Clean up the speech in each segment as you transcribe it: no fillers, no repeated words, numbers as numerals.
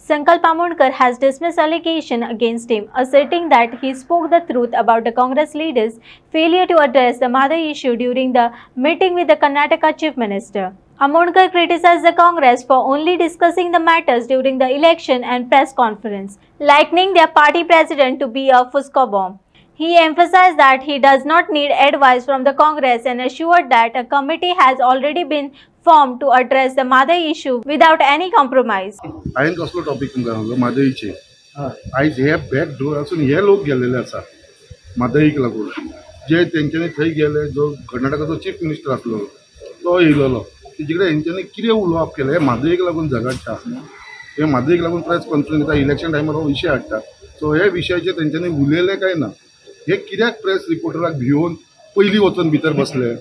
Sankalp Amondkar has dismissed allegation against him, asserting that he spoke the truth about the Congress leaders' failure to address the Madai issue during the meeting with the Karnataka Chief Minister. Amondkar criticized the Congress for only discussing the matters during the election and press conference, likening their party president to be a Fusco bomb. He emphasized that he does not need advice from the Congress and assured that a committee has already been formed to address the Madai issue without any compromise. हायेन कसलो topic तुमकां सांगलो मादईचे आयज हे back door आसून हे लोक गेलेले आसा मादईक लागून जे तेंच्यांनी थंय गेले जो कर्नाटकाचो चीफ मिनिस्टर आसलो तो येयलोलो तेजे कडेन हेंच्यांनी कितें उलोवप केलें हे मादईक लागून झगडटा हे मादईक लागून प्रेस कॉन्फरन्स घेता इलेक्शन टायमार हो विशय हाडटा सो हे विशयाचेर तेंच्यांनी उलयलें काय ना हे कित्याक प्रेस रिपोर्टराक भिवन पयलीं वचून भितर बसले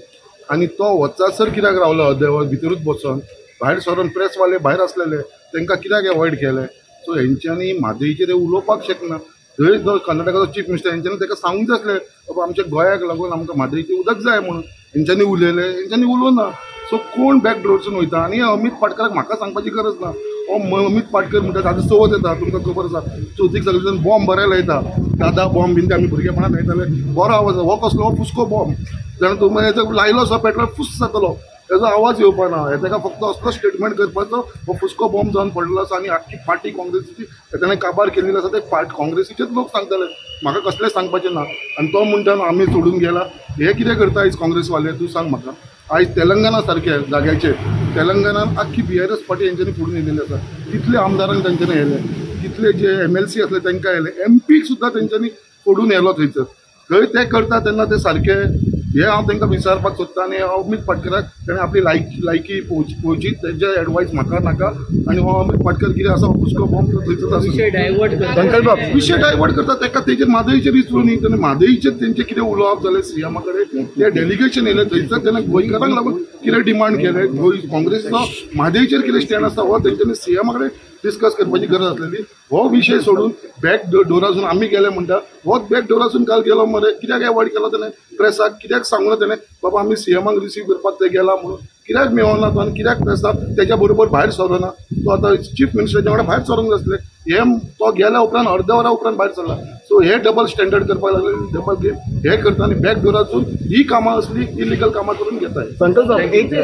आनी तो वचासर कित्याक रावलो अर्देवर भितरूच बसून भायर सरून प्रेसवाले भायर आसलेले तांकां कित्याक एवॉयड केलें सो हेंच्यांनी मादईचेर उलोवपाक शकना थंय जो कर्नाटकाचो चीफ मिनिस्टर हेंच्यांनी ताका सांगूंक जाय आसलें बाबा आमच्या गोंयाक लागून आमकां मादईचें उदक जाय म्हणून हेंच्यांनी उलयलें हेंच्यांनी उलोवना सो कोण बॅक डोरसून वयता आनी अमित पाटकराक म्हाका सांगपाची गरज ना हो अमित पाटकर म्हणटा ताजो चवथ येता तुमकां खबर आसा चवथीक सगळे जण बॉम्ब बरे लायता दादा बॉम्ब बीन ते आमी भुरगेपणांत लायताले बरो आवाज हो कसलो हो फुस्को बॉम्ब जाणा तुमी हेजो लायलो असो पेटल्यार फुस जातलो हेजो आवाज येवपाना हे ताका फक्त असलो स्टेटमेंट करपाचो हो फुस्को बॉम्ब जावन पडलेलो आसा आनी आख्खी पार्टी काँग्रेसीची ताणें काबार केल्ली आसा ते काँग्रेसीचेच लोक सांगताले म्हाका कसलेंच सांगपाचें ना आनी तो म्हणटा आमी सोडून गेला हे कितें करता आयज काँग्रेसवाले तूं सांग म्हाका आयज तेलंगणा सारखे जाग्याचेर तेलंगणात आख्खी BRS पार्टी हेंच्यांनी फुडून येयलेली आसा कितले आमदारांक तेंच्यांनी येयले कितले जे MLC आसले तांकां येयले MP सुद्दां तेंच्यांनी फोडून येयलो थंयसर थंय ते करता तेन्ना ते सारके हे हांव तांकां विचारपाक सोदता आनी अमित पाटकराक ताणें आपली लायकी पळोवची तेजे एडवायस म्हाका नाका आनी हो अमित पाटकर कितें आसा फुस्को बॉम्ब थंयसर विशय डायवर्ट करता ताका तेजेर मादईचेर विचारूं न्ही तेणें मादईचेर तेंचें कितें उलोवप जालें CM कडेन ते डेलिगेशन येयलें थंयसर तेणें गोंयकारांक लागून कितें डिमांड केलें काँग्रेसीचो मादईचेर कितें स्टँड आसता हो तेंच्यांनी CM कडेन डिस्कस करपाची गरज आसलेली हो विशय सोडून बॅक डोरासून आमी गेले म्हणटा होच बॅक डोरासून काल गेलो मरे कित्याक एवॉयड केलो ताणें प्रेसाक कित्याक सांगूना ताणें बाबा आमी CMक रिसीव करपाक ते गेला म्हणून कित्याक मेळना तो आनी कित्याक प्रेसाक तेज्या बरोबर भायर सरोना तो आतां चीफ मिनिस्टराच्या वांगडा भायर सरूंक जाय आसलें हे तो गेल्या उपरांत अर्द्या वरा उपरांत भायर सरला सो हे डबल स्टँडर्ड करपाक लागले डबल गेम हे करता आनी बॅक डोरासून ही कामां असली इलिगल कामां करून घेताय